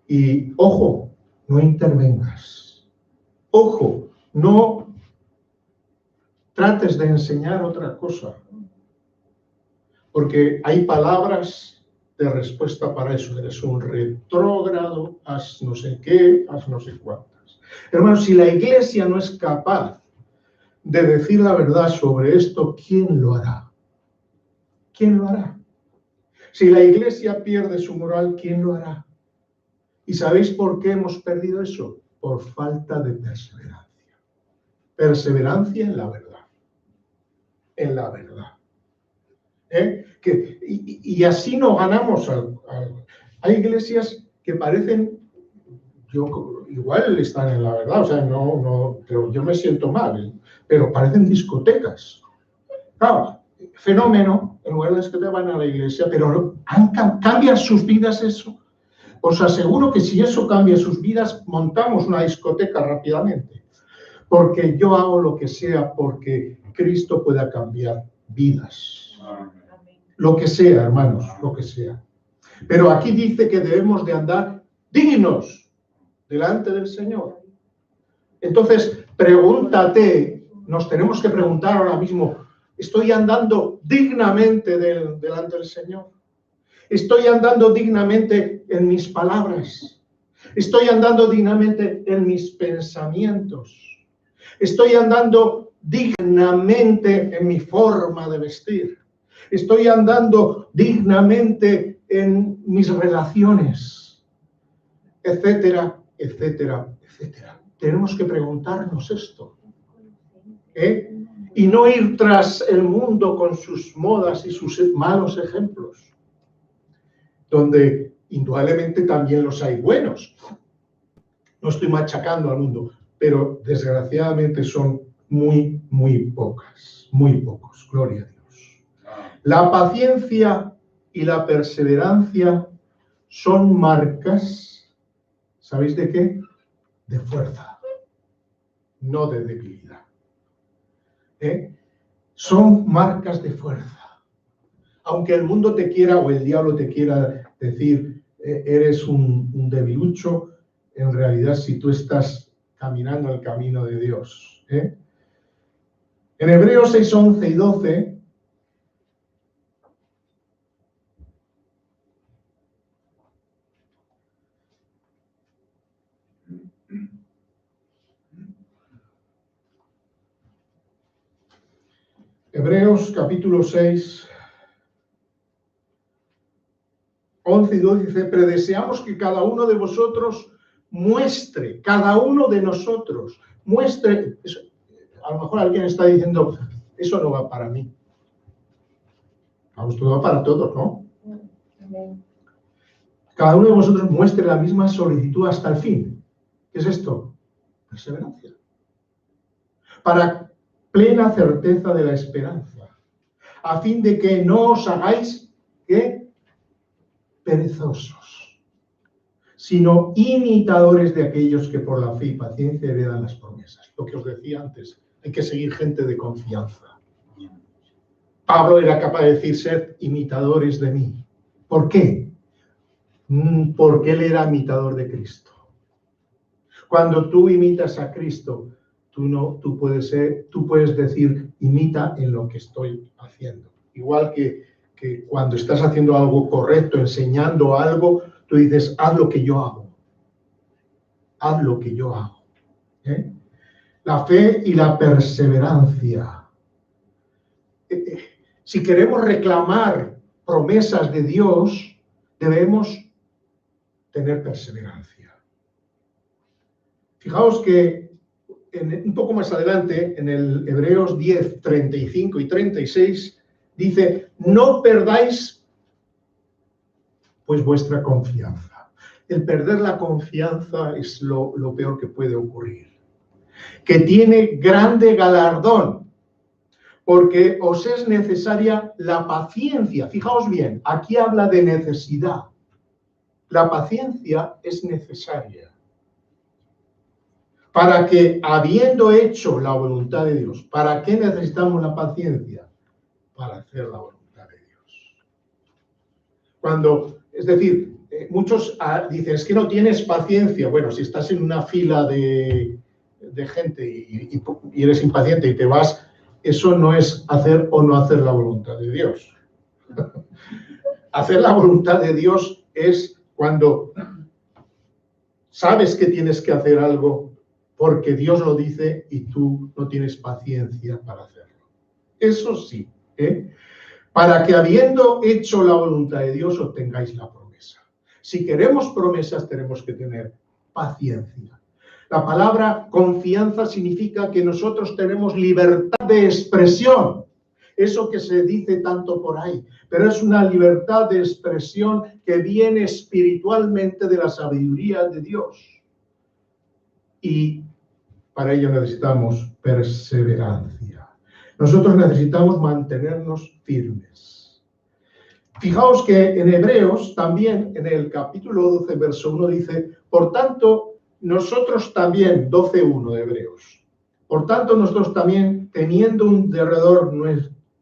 Y ojo, no intervengas. Ojo, no trates de enseñar otra cosa. Porque hay palabras de respuesta para eso. Eres un retrógrado, haz no sé qué, haz no sé cuántas. Hermanos, si la Iglesia no es capaz de decir la verdad sobre esto, ¿quién lo hará? ¿Quién lo hará? Si la Iglesia pierde su moral, ¿quién lo hará? ¿Y sabéis por qué hemos perdido eso? Por falta de perseverancia. Perseverancia en la verdad. En la verdad. Y así no ganamos algo. Hay iglesias que parecen, igual están en la verdad, o sea, pero yo me siento mal, pero parecen discotecas. Claro, fenómeno, en lugar de que te van a la iglesia, pero cambian sus vidas eso. Os aseguro que si eso cambia sus vidas, montamos una discoteca rápidamente. Porque yo hago lo que sea porque Cristo pueda cambiar vidas. Lo que sea, hermanos, lo que sea. Pero aquí dice que debemos de andar dignos delante del Señor. Entonces, pregúntate, nos tenemos que preguntar ahora mismo, ¿estoy andando dignamente delante del Señor? ¿Estoy andando dignamente en mis palabras? ¿Estoy andando dignamente en mis pensamientos? ¿Estoy andando dignamente en mi forma de vestir? ¿Estoy andando dignamente en mis relaciones? Etcétera, etcétera, etcétera. Tenemos que preguntarnos esto. Y no ir tras el mundo con sus modas y sus malos ejemplos, donde indudablemente también los hay buenos. No estoy machacando al mundo, pero desgraciadamente son muy, muy pocas, muy pocos. Gloria a Dios. La paciencia y la perseverancia son marcas, ¿sabéis de qué? De fuerza, no de debilidad. Son marcas de fuerza. Aunque el mundo te quiera o el diablo te quiera decir, eres un debilucho, en realidad si tú estás caminando el camino de Dios. En Hebreos 6, 11 y 12, Hebreos capítulo 6, 11 y 12 dice, pero deseamos que cada uno de vosotros muestre, cada uno de nosotros muestre, a lo mejor alguien está diciendo, eso no va para mí. Vamos, todo va para todos, ¿no? Cada uno de vosotros muestre la misma solicitud hasta el fin. ¿Qué es esto? Perseverancia. Para plena certeza de la esperanza, a fin de que no os hagáis, ¿qué? Perezosos, sino imitadores de aquellos que por la fe y paciencia heredan las promesas. Lo que os decía antes, hay que seguir gente de confianza. Pablo era capaz de decir, sed imitadores de mí. ¿Por qué? Porque él era imitador de Cristo. Cuando tú imitas a Cristo, tú puedes decir, imita en lo que estoy haciendo. Igual que cuando estás haciendo algo correcto, enseñando algo, tú dices, haz lo que yo hago. Haz lo que yo hago. La fe y la perseverancia. Si queremos reclamar promesas de Dios, debemos tener perseverancia. Fijaos que un poco más adelante, en el Hebreos 10, 35 y 36, dice, no perdáis pues vuestra confianza. el perder la confianza es lo peor que puede ocurrir. Que tiene grande galardón, porque os es necesaria la paciencia. Fijaos bien, aquí habla de necesidad. La paciencia es necesaria para que, habiendo hecho la voluntad de Dios, ¿para qué necesitamos la paciencia? Para hacer la voluntad de Dios. Es decir, muchos dicen, es que no tienes paciencia. Bueno, si estás en una fila de gente y eres impaciente y te vas, eso no es hacer o no hacer la voluntad de Dios. Hacer la voluntad de Dios es cuando sabes que tienes que hacer algo porque Dios lo dice y tú no tienes paciencia para hacerlo. Eso sí, para que habiendo hecho la voluntad de Dios obtengáis la promesa. Si queremos promesas tenemos que tener paciencia. La palabra confianza significa que nosotros tenemos libertad de expresión. Eso que se dice tanto por ahí, pero es una libertad de expresión que viene espiritualmente de la sabiduría de Dios. Y para ello necesitamos perseverancia. Nosotros necesitamos mantenernos firmes. Fijaos que en Hebreos, también en el capítulo 12, verso 1, dice, por tanto, nosotros también, 12:1 de Hebreos, por tanto, nosotros también, teniendo un derredor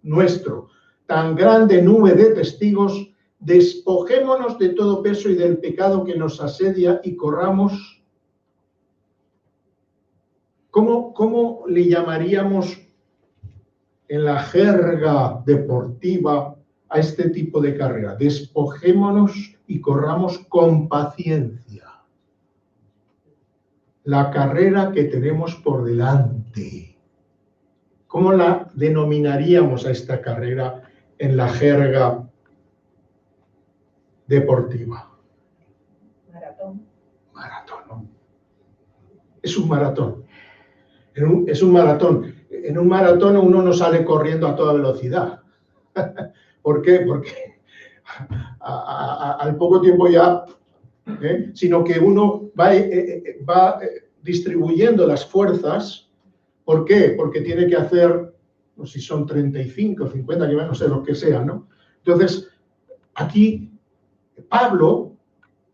nuestro tan grande nube de testigos, despojémonos de todo peso y del pecado que nos asedia y corramos. ¿Cómo le llamaríamos en la jerga deportiva a este tipo de carrera? Despojémonos y corramos con paciencia la carrera que tenemos por delante. ¿Cómo la denominaríamos a esta carrera en la jerga deportiva? Maratón. Maratón, ¿no? Es un maratón. Es un maratón. En un maratón uno no sale corriendo a toda velocidad. ¿Por qué? Porque al poco tiempo ya, sino que uno va distribuyendo las fuerzas. ¿Por qué? Porque tiene que hacer, no sé si son 35, 50 kilómetros, no sé, lo que sea, ¿no? Entonces, aquí Pablo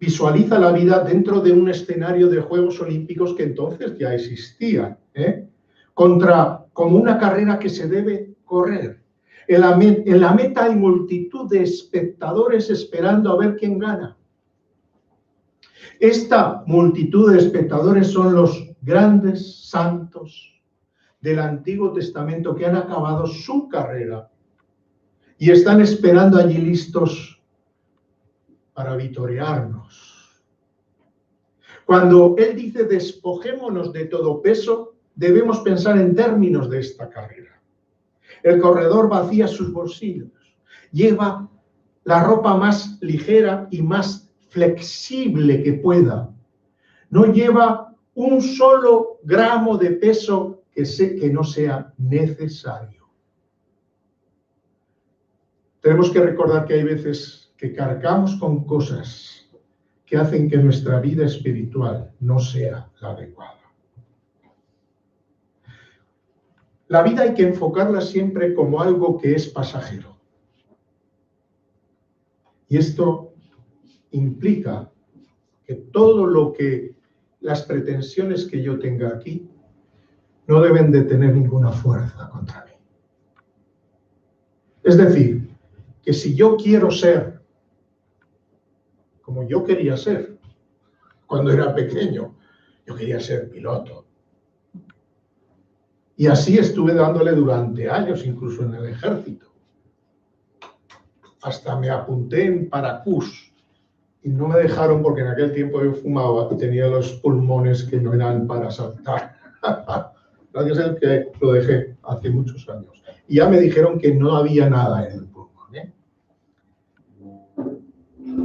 visualiza la vida dentro de un escenario de Juegos Olímpicos que entonces ya existían, como una carrera que se debe correr. En la meta hay multitud de espectadores esperando a ver quién gana. Esta multitud de espectadores son los grandes santos del Antiguo Testamento que han acabado su carrera y están esperando allí listos para vitorearnos. Cuando él dice despojémonos de todo peso, debemos pensar en términos de esta carrera. El corredor vacía sus bolsillos, lleva la ropa más ligera y más flexible que pueda. No lleva un solo gramo de peso que no sea necesario. Tenemos que recordar que hay veces que cargamos con cosas que hacen que nuestra vida espiritual no sea la adecuada. La vida hay que enfocarla siempre como algo que es pasajero. Y esto implica que todo lo que las pretensiones que yo tenga aquí no deben de tener ninguna fuerza contra mí. Es decir, que si yo quiero ser como yo quería ser cuando era pequeño, yo quería ser piloto. Y así estuve dándole durante años, incluso en el ejército. Hasta me apunté en Paracús y no me dejaron porque en aquel tiempo yo fumaba y tenía los pulmones que no eran para saltar. Gracias a él que lo dejé hace muchos años. Y ya me dijeron que no había nada en el pulmón.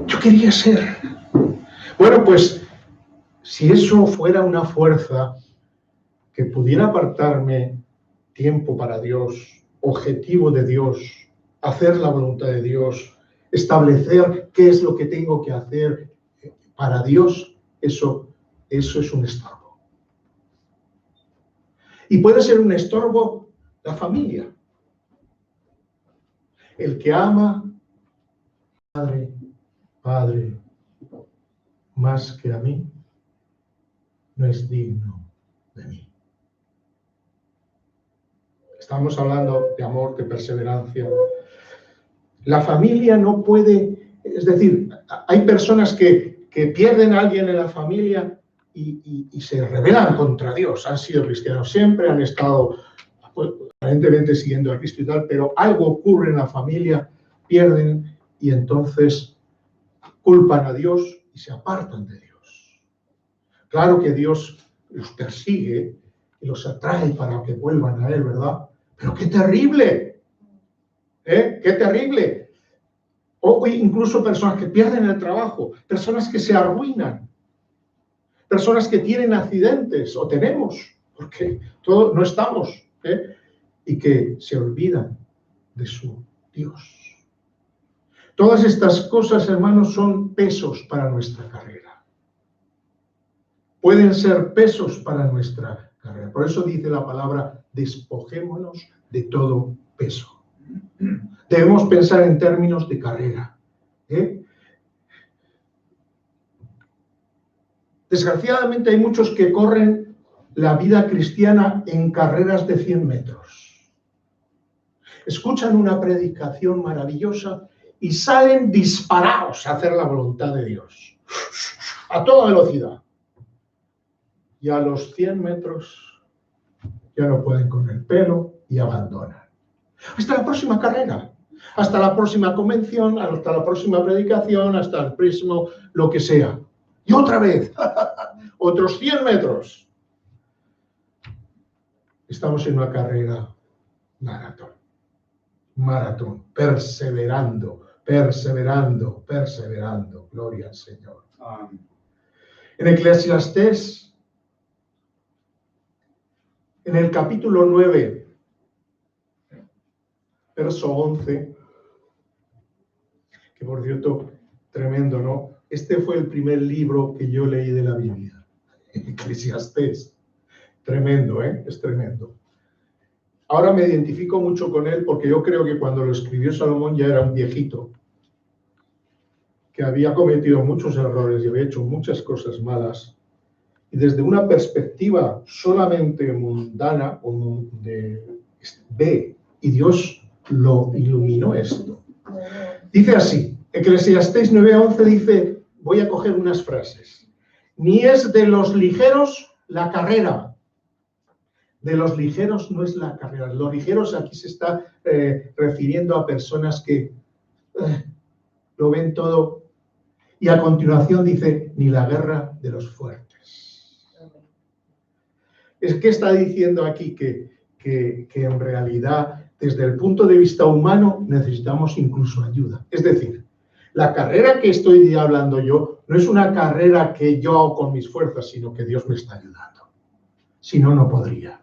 Yo quería ser. Bueno, pues, si eso fuera una fuerza que pudiera apartarme tiempo para Dios, objetivo de Dios, hacer la voluntad de Dios, establecer qué es lo que tengo que hacer Para Dios eso es un estorbo. Y puede ser un estorbo la familia. El que ama, Padre, más que a mí, no es digno de mí. Estamos hablando de amor, de perseverancia. La familia no puede, es decir, hay personas que pierden a alguien en la familia y se rebelan contra Dios. Han sido cristianos siempre, han estado pues, aparentemente siguiendo a Cristo y tal, pero algo ocurre en la familia, pierden y entonces culpan a Dios y se apartan de Dios. Claro que Dios los persigue y los atrae para que vuelvan a Él, ¿verdad? Pero qué terrible, qué terrible. O incluso personas que pierden el trabajo, personas que se arruinan, personas que tienen accidentes, o tenemos, porque todos no estamos, y que se olvidan de su Dios. Todas estas cosas, hermanos, son pesos para nuestra carrera. Pueden ser pesos para nuestra carrera. Por eso dice la palabra, despojémonos de todo peso. Debemos pensar en términos de carrera. Desgraciadamente hay muchos que corren la vida cristiana en carreras de 100 metros. Escuchan una predicación maravillosa y salen disparados a hacer la voluntad de Dios. A toda velocidad. Y a los 100 metros ya no pueden con el pelo y abandonan. Hasta la próxima carrera, hasta la próxima convención, hasta la próxima predicación, hasta el próximo lo que sea. Y otra vez, otros 100 metros. Estamos en una carrera maratón, perseverando. Gloria al Señor. Amén. En Eclesiastés, en el capítulo 9, verso 11, que por cierto, tremendo, ¿no? Este fue el primer libro que yo leí de la Biblia, Eclesiastés. Tremendo, es tremendo. Ahora me identifico mucho con él porque yo creo que cuando lo escribió Salomón ya era un viejito, que había cometido muchos errores y había hecho muchas cosas malas. Y desde una perspectiva solamente mundana, ve, y Dios lo iluminó esto. Dice así, Eclesiastés 9:11 dice, voy a coger unas frases. Ni es de los ligeros la carrera. De los ligeros no es la carrera. Los ligeros aquí se está refiriendo a personas que lo ven todo. Y a continuación dice, ni la guerra de los fuertes. Es que está diciendo aquí que en realidad, desde el punto de vista humano, necesitamos incluso ayuda. Es decir, la carrera que estoy hablando yo no es una carrera que yo hago con mis fuerzas, sino que Dios me está ayudando. Si no, no podría.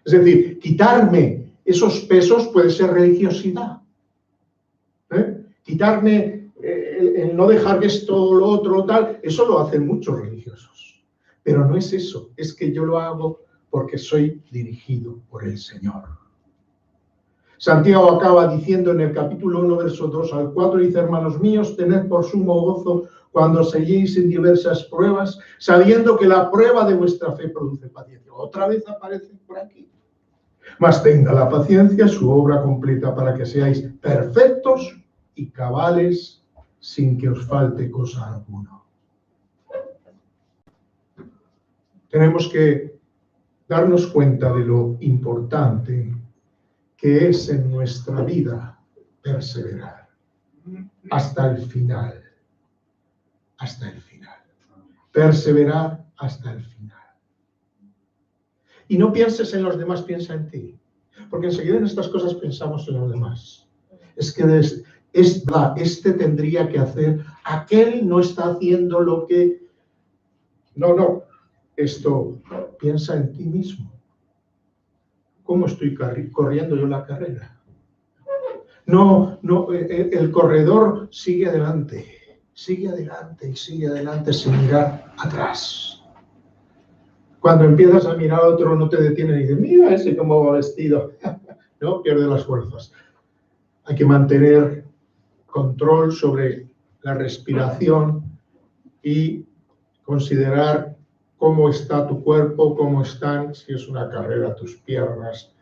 Es decir, quitarme esos pesos puede ser religiosidad. Quitarme el no dejar esto, lo otro, tal, eso lo hacen muchos religiosos. Pero no es eso, es que yo lo hago porque soy dirigido por el Señor. Santiago acaba diciendo en el capítulo 1, verso 2 al 4, dice, hermanos míos, tened por sumo gozo cuando os halléis en diversas pruebas, sabiendo que la prueba de vuestra fe produce paciencia. Otra vez aparece por aquí. Mas tenga la paciencia su obra completa para que seáis perfectos y cabales sin que os falte cosa alguna. Tenemos que darnos cuenta de lo importante que es en nuestra vida perseverar hasta el final. Hasta el final. Perseverar hasta el final. Y no pienses en los demás, piensa en ti. Porque enseguida en estas cosas pensamos en los demás. Es que es verdad, este tendría que hacer, aquel no está haciendo lo que... No. Esto, piensa en ti mismo. ¿Cómo estoy corriendo yo la carrera? No, el corredor sigue adelante. sigue adelante y sigue adelante sin mirar atrás. Cuando empiezas a mirar a otro, no te detienes y dices, mira ese cómo va vestido. No, pierde las fuerzas. Hay que mantener control sobre la respiración y considerar cómo está tu cuerpo, cómo están, si es una carrera, tus piernas,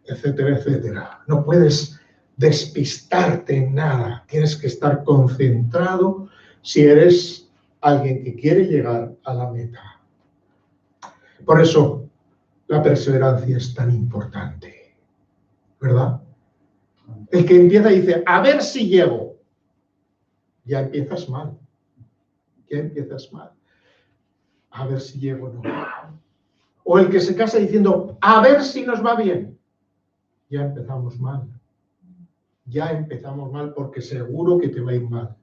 etcétera, etcétera. No puedes despistarte en nada. Tienes que estar concentrado si eres alguien que quiere llegar a la meta. Por eso la perseverancia es tan importante, ¿verdad? El que empieza y dice, a ver si llego, ya empiezas mal. Ya empiezas mal. A ver si llego o no. O el que se casa diciendo, a ver si nos va bien. Ya empezamos mal. Ya empezamos mal porque seguro que te va a ir mal.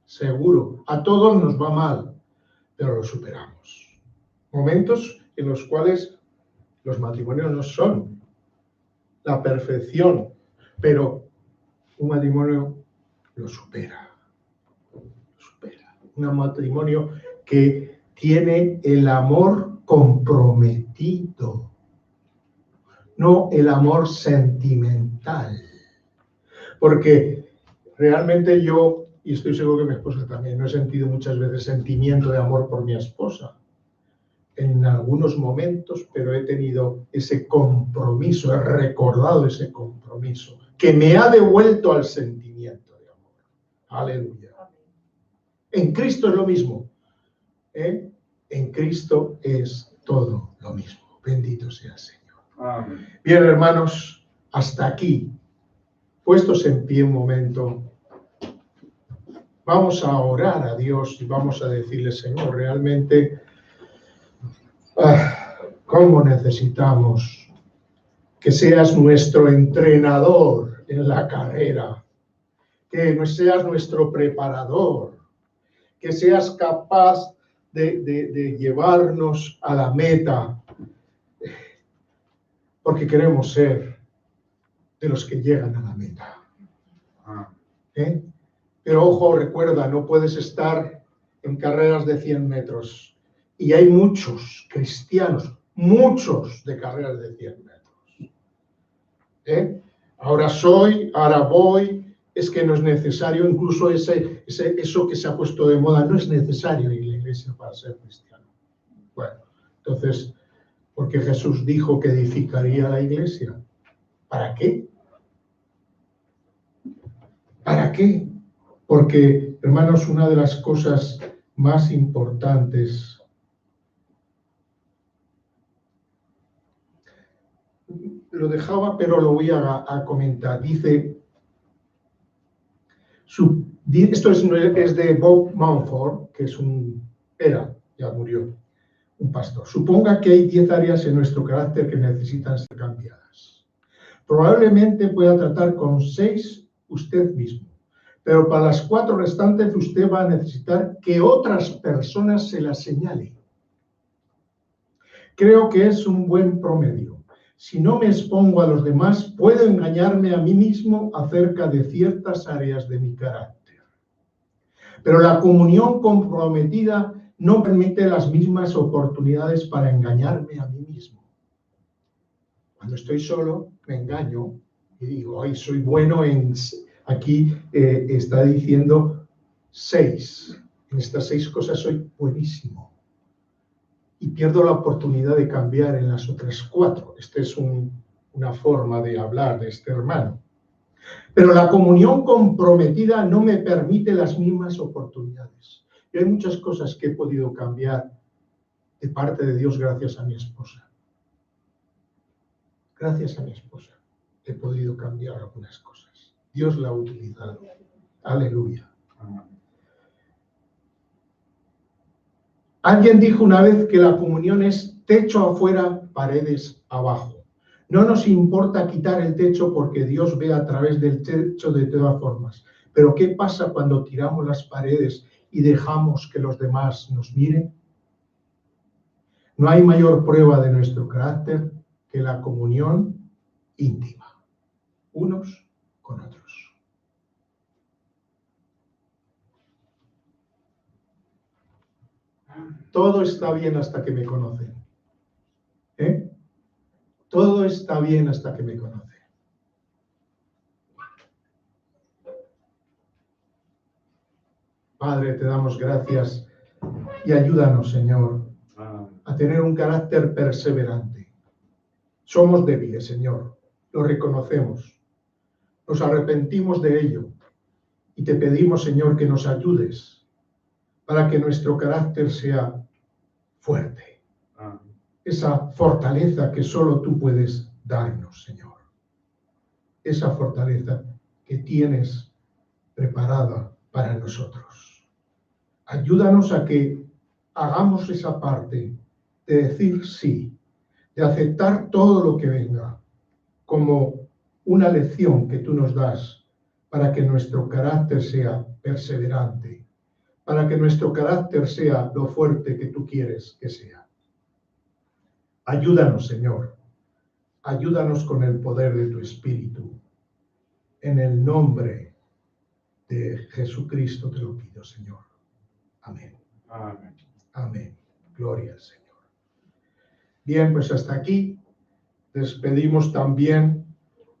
Seguro. A todos nos va mal, pero lo superamos. Momentos en los cuales los matrimonios no son la perfección, pero un matrimonio lo supera. Un matrimonio que tiene el amor comprometido, no el amor sentimental. Porque realmente yo, y estoy seguro que mi esposa también, no he sentido muchas veces sentimiento de amor por mi esposa. En algunos momentos, pero he tenido ese compromiso, he recordado ese compromiso, que me ha devuelto al sentimiento de amor. Aleluya. En Cristo es lo mismo. En Cristo es todo lo mismo. Bendito sea el Señor. Amén. Bien, hermanos, hasta aquí, puestos en pie un momento, vamos a orar a Dios y vamos a decirle, Señor, realmente, ¿cómo necesitamos que seas nuestro entrenador en la carrera? Que seas nuestro preparador, que seas capaz de llevarnos a la meta, porque queremos ser de los que llegan a la meta. Pero ojo, recuerda, no puedes estar en carreras de 100 metros. Y hay muchos cristianos, muchos de carreras de 100 metros. Ahora soy, ahora voy, es que no es necesario, incluso eso que se ha puesto de moda, no es necesario en la iglesia para ser cristiano. Bueno, entonces, ¿por qué Jesús dijo que edificaría la iglesia? ¿Para qué? ¿Para qué? Porque, hermanos, una de las cosas más importantes lo dejaba, pero lo voy a comentar. Dice, esto es de Bob Mumford, que ya murió, un pastor. Suponga que hay 10 áreas en nuestro carácter que necesitan ser cambiadas. Probablemente pueda tratar con 6 usted mismo, pero para las 4 restantes usted va a necesitar que otras personas se las señalen. Creo que es un buen promedio. Si no me expongo a los demás, puedo engañarme a mí mismo acerca de ciertas áreas de mi carácter. Pero la comunión comprometida no permite las mismas oportunidades para engañarme a mí mismo. Cuando estoy solo, me engaño y digo, ay, soy bueno en... Aquí está diciendo 6. En estas 6 cosas soy buenísimo. Y pierdo la oportunidad de cambiar en las otras 4. Esta es una forma de hablar de este hermano. Pero la comunión comprometida no me permite las mismas oportunidades. Y hay muchas cosas que he podido cambiar de parte de Dios gracias a mi esposa. Gracias a mi esposa he podido cambiar algunas cosas. Dios la ha utilizado. Aleluya. Alguien dijo una vez que la comunión es techo afuera, paredes abajo. No nos importa quitar el techo porque Dios ve a través del techo de todas formas. Pero ¿qué pasa cuando tiramos las paredes y dejamos que los demás nos miren? No hay mayor prueba de nuestro carácter que la comunión íntima, unos con otros. Todo está bien hasta que me conocen. Todo está bien hasta que me conocen. Padre, te damos gracias y ayúdanos, Señor, a tener un carácter perseverante. Somos débiles, Señor, lo reconocemos, nos arrepentimos de ello y te pedimos, Señor, que nos ayudes para que nuestro carácter sea fuerte. Esa fortaleza que solo tú puedes darnos, Señor. Esa fortaleza que tienes preparada para nosotros. Ayúdanos a que hagamos esa parte de decir sí, de aceptar todo lo que venga como una lección que tú nos das para que nuestro carácter sea perseverante, para que nuestro carácter sea lo fuerte que tú quieres que sea. Ayúdanos, Señor. Ayúdanos con el poder de tu Espíritu. En el nombre de Jesucristo te lo pido, Señor. Amén. Amén. Amén. Gloria al Señor. Bien, pues hasta aquí. Despedimos también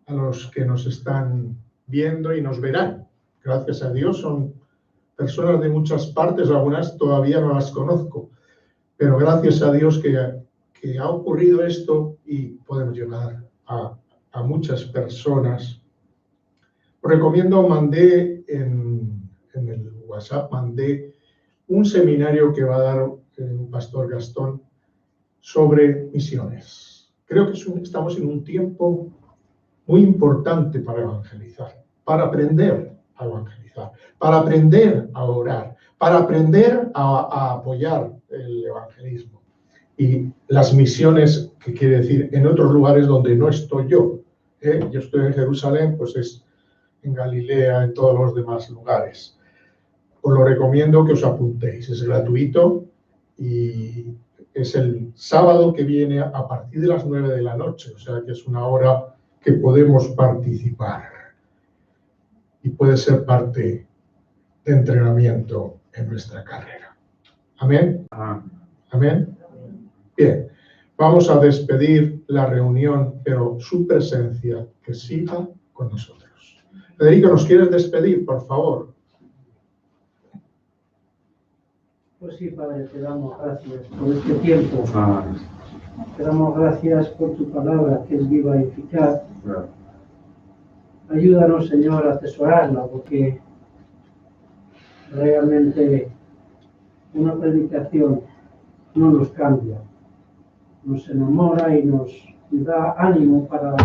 a los que nos están viendo y nos verán. Gracias a Dios, son personas de muchas partes, algunas todavía no las conozco, pero gracias a Dios que ha ocurrido esto y podemos llegar a muchas personas. Os recomiendo, mandé en el WhatsApp, mandé un seminario que va a dar el pastor Gastón sobre misiones. Creo que estamos en un tiempo muy importante para evangelizar, para aprender a evangelizar, para aprender a orar, para aprender a apoyar el evangelismo. Y las misiones, que quiere decir en otros lugares donde no estoy yo. Yo estoy en Jerusalén, pues es en Galilea, en todos los demás lugares. Os lo recomiendo que os apuntéis, es gratuito y es el sábado que viene a partir de las 9 de la noche, o sea que es una hora que podemos participar y puede ser parte de entrenamiento en nuestra carrera. ¿Amén? ¿Amén? Bien, vamos a despedir la reunión, pero su presencia que siga con nosotros. Federico, ¿nos quieres despedir, por favor? Pues sí, Padre, te damos gracias por este tiempo. Te damos gracias por tu palabra, que es viva y eficaz. Ayúdanos, Señor, a atesorarla, porque realmente una predicación no nos cambia, nos enamora y nos da ánimo para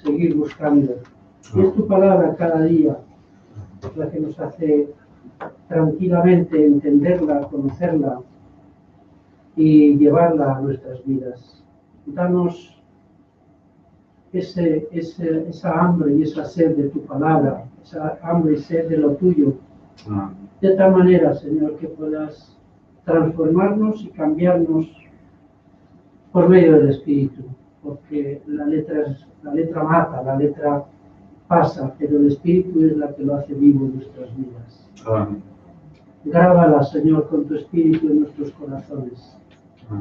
seguir buscando. Y es tu palabra cada día la que nos hace tranquilamente entenderla, conocerla y llevarla a nuestras vidas. Danos esa hambre y esa sed de tu palabra, esa hambre y sed de lo tuyo, de tal manera, Señor, que puedas transformarnos y cambiarnos por medio del Espíritu, porque la letra mata, la letra pasa, pero el Espíritu es la que lo hace vivo en nuestras vidas. Grábala, Señor, con tu Espíritu en nuestros corazones.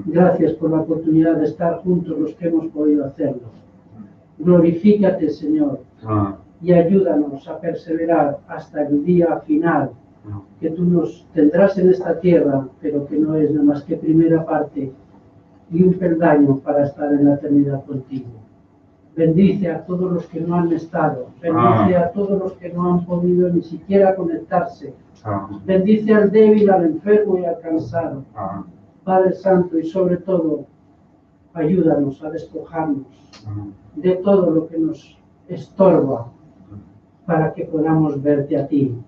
Gracias por la oportunidad de estar juntos los que hemos podido hacerlo. Glorifícate, Señor, y ayúdanos a perseverar hasta el día final, que tú nos tendrás en esta tierra, pero que no es nada más que primera parte y un peldaño para estar en la eternidad contigo. Bendice a todos los que no han estado, bendice a todos los que no han podido ni siquiera conectarse, bendice al débil, al enfermo y al cansado. Padre Santo, y sobre todo, ayúdanos a despojarnos de todo lo que nos estorba para que podamos verte a ti.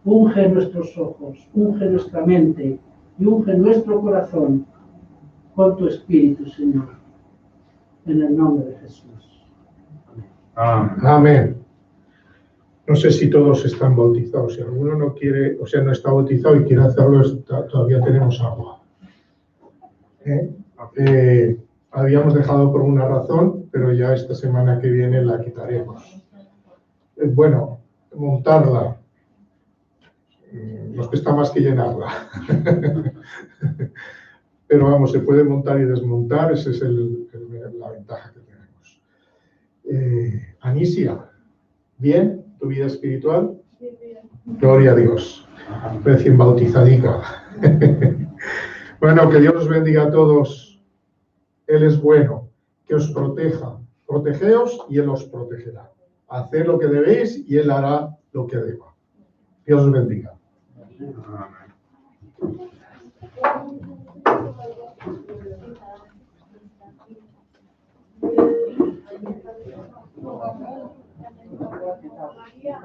Unge nuestros ojos, unge nuestra mente y unge nuestro corazón con tu Espíritu, Señor, en el nombre de Jesús. Amén. No sé si todos están bautizados. Si alguno no quiere, o sea, no está bautizado y quiere hacerlo, todavía tenemos agua. Habíamos dejado por una razón, pero ya esta semana que viene la quitaremos. Bueno, montarla. Nos cuesta más que llenarla. pero vamos, se puede montar y desmontar, esa es la ventaja que tenemos. Anisia, ¿bien? ¿Tu vida espiritual? Sí, bien. Gloria a Dios. Recién bautizadica. Bueno, que Dios os bendiga a todos. Él es bueno, que os proteja. Protegeos y Él os protegerá. Haced lo que debéis y Él hará lo que deba. Dios os bendiga. María.